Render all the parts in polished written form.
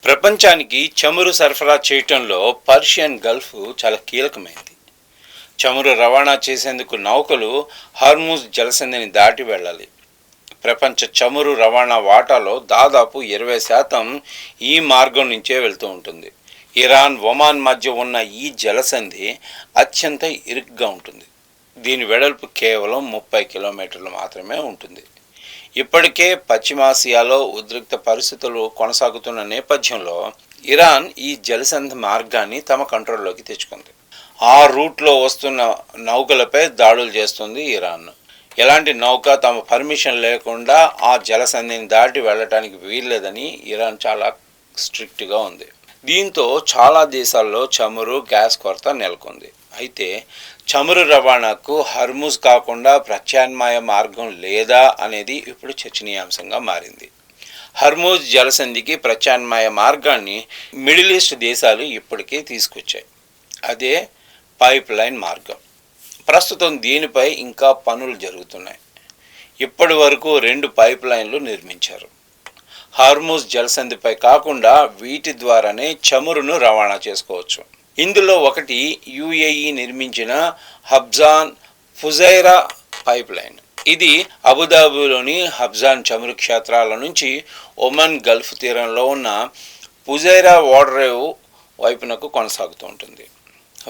ప్రపంచానికి చమురు సరఫరా చేయటంలో పర్షియన్ గల్ఫ్ చాలా కీలకమైంది. చమురు రవాణా చేసేందుకు నౌకలు హార్ముజ్ జలసంధిని దాటి వెళ్ళాలి. ప్రపంచ చమురు రవాణా వాటాలో దాదాపు 20% ఈ మార్గం నుంచే వెళ్తూ ఉంటుంది. ఇరాన్, ఒమాన్ మధ్య ఉన్న ఈ జలసంధి అత్యంత ఇరుగ్గా ఉంటుంది. దీని వెడల్పు కేవలం 30 కిలోమీటర్లు మాత్రమే ఉంటుంది. ఇప్పటికే పశ్చిమాసియాలో ఉద్రిక్త పరిస్థితులు కొనసాగుతున్న నేపథ్యంలో ఇరాన్ ఈ జలసంధి మార్గాన్ని తమ కంట్రోల్లోకి తెచ్చుకుంది. ఆ రూట్లో వస్తున్న నౌకలపై దాడులు చేస్తుంది ఇరాన్. ఎలాంటి నౌక తమ పర్మిషన్ లేకుండా ఆ జలసంధిని దాటి వెళ్ళటానికి వీల్లేదని ఇరాన్ చాలా స్ట్రిక్ట్గా ఉంది. దీంతో చాలా దేశాల్లో చమురు, గ్యాస్ కొరత నెలకొంది. అయితే చమురు రవాణాకు హర్ముజ్ కాకుండా ప్రత్యామ్నాయ మార్గం లేదా అనేది ఇప్పుడు చర్చనీయాంశంగా మారింది. హర్ముజ్ జలసంధికి ప్రత్యామ్నాయ మార్గాన్ని మిడిల్ ఈస్ట్ దేశాలు ఇప్పటికే తీసుకొచ్చాయి. అదే పైప్ లైన్ మార్గం. ప్రస్తుతం దీనిపై ఇంకా పనులు జరుగుతున్నాయి. ఇప్పటి వరకు 2 పైప్ లైన్లు నిర్మించారు. హార్ముజ్ జలసంధిపై కాకుండా వీటి ద్వారానే చమురును రవాణా చేసుకోవచ్చు. ఇందులో ఒకటి యుఏఈ నిర్మించిన హబ్జాన్ ఫుజైరా పైప్ లైన్. ఇది అబుదాబిలోని హబ్జాన్ చమురు క్షేత్రాల నుంచి ఒమన్ గల్ఫ్ తీరంలో ఉన్న ఫుజైరా ఓడరేవు వైపునకు కొనసాగుతూ ఉంటుంది.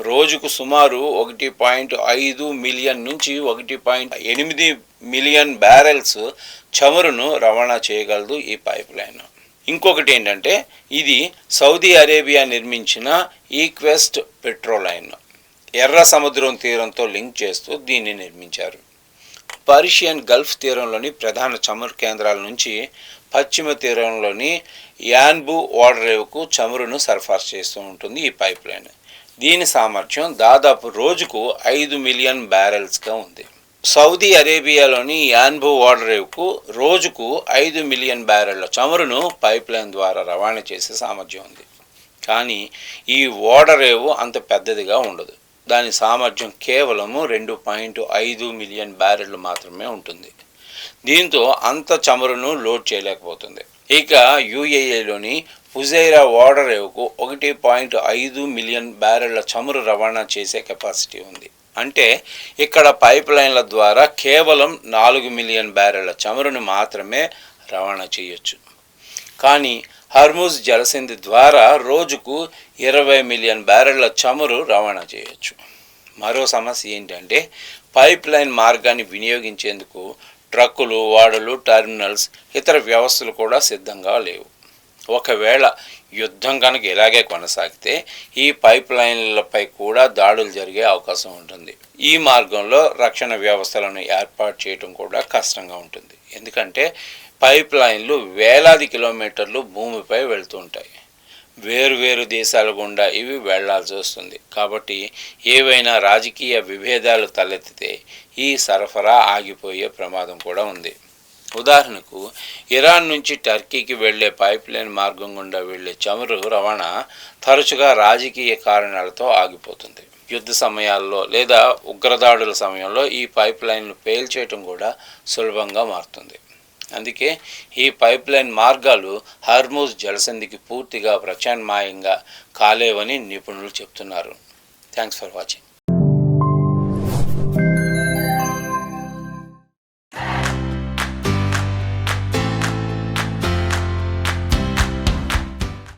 రోజుకు సుమారు 1.5 మిలియన్ నుంచి 1.8 మిలియన్ బ్యారెల్స్ చమురును రవాణా చేయగలదు ఈ పైప్ లైన్. ఇంకొకటి ఏంటంటే ఇది సౌదీ అరేబియా నిర్మించిన ఈక్వెస్ట్ పెట్రోలైన్. ఎర్ర సముద్రం తీరంతో లింక్ చేస్తూ దీన్ని నిర్మించారు. పర్షియన్ గల్ఫ్ తీరంలోని ప్రధాన చమురు కేంద్రాల నుంచి పశ్చిమ తీరంలోని యాన్బు ఓడరేవుకు చమురును సరఫరా చేస్తూ ఉంటుంది ఈ పైప్ లైన్. దీని సామర్థ్యం దాదాపు రోజుకు 5 మిలియన్ బ్యారెల్స్గా ఉంది. సౌదీ అరేబియాలోని యాన్బు ఓడరేవుకు రోజుకు 5 మిలియన్ బ్యారెళ్ల చమురును పైప్ లైన్ ద్వారా రవాణా చేసే సామర్థ్యం ఉంది. కానీ ఈ ఓడరేవు అంత పెద్దదిగా ఉండదు. దాని సామర్థ్యం కేవలము 2.5 మిలియన్ బ్యారెళ్లు మాత్రమే ఉంటుంది. దీంతో అంత చమురును లోడ్ చేయలేకపోతుంది. ఇక యుఏఈలోని ఫుజైరా ఓడరేవుకు 1.5 మిలియన్ బ్యారెళ్ల చమురు రవాణా చేసే కెపాసిటీ ఉంది. అంటే ఇక్కడ పైప్ లైన్ల ద్వారా కేవలం 4 మిలియన్ బ్యారెళ్ల చమురును మాత్రమే రవాణా చేయొచ్చు. కానీ హర్ముజ్ జలసంధి ద్వారా రోజుకు 20 మిలియన్ బ్యారెళ్ల చమురు రవాణా చేయొచ్చు. మరో సమస్య ఏంటంటే పైప్ లైన్ మార్గాన్ని వినియోగించేందుకు ట్రక్కులు, ఓడలు, టెర్మినల్స్, ఇతర వ్యవస్థలు కూడా సిద్ధంగా లేవు. ఒకవేళ యుద్ధం కనుక ఇలాగే కొనసాగితే ఈ పైప్ లైన్లపై కూడా దాడులు జరిగే అవకాశం ఉంటుంది. ఈ మార్గంలో రక్షణ వ్యవస్థలను ఏర్పాటు చేయడం కూడా కష్టంగా ఉంటుంది. ఎందుకంటే పైప్ లైన్లు వేలాది కిలోమీటర్లు భూమిపై వెళ్తూ ఉంటాయి. వేరువేరు దేశాల గుండా ఇవి వెళ్లాల్సి వస్తుంది. కాబట్టి ఏవైనా రాజకీయ విభేదాలు తలెత్తితే ఈ సరఫరా ఆగిపోయే ప్రమాదం కూడా ఉంది. ఉదాహరణకు ఇరాన్ నుంచి టర్కీకి వెళ్లే పైప్ లైన్ మార్గం గుండా వెళ్లే చమురు రవాణా తరచుగా రాజకీయ కారణాలతో ఆగిపోతుంది. యుద్ధ సమయాల్లో లేదా ఉగ్రదాడుల సమయంలో ఈ పైప్ లైన్లు పేల్చేయటం కూడా సులభంగా మారుతుంది. అందుకే ఈ పైప్ లైన్ మార్గాలు హర్ముజ్ జలసంధికి పూర్తిగా ప్రత్యామ్నాయంగా కాలేవని నిపుణులు చెప్తున్నారు. Thanks for watching.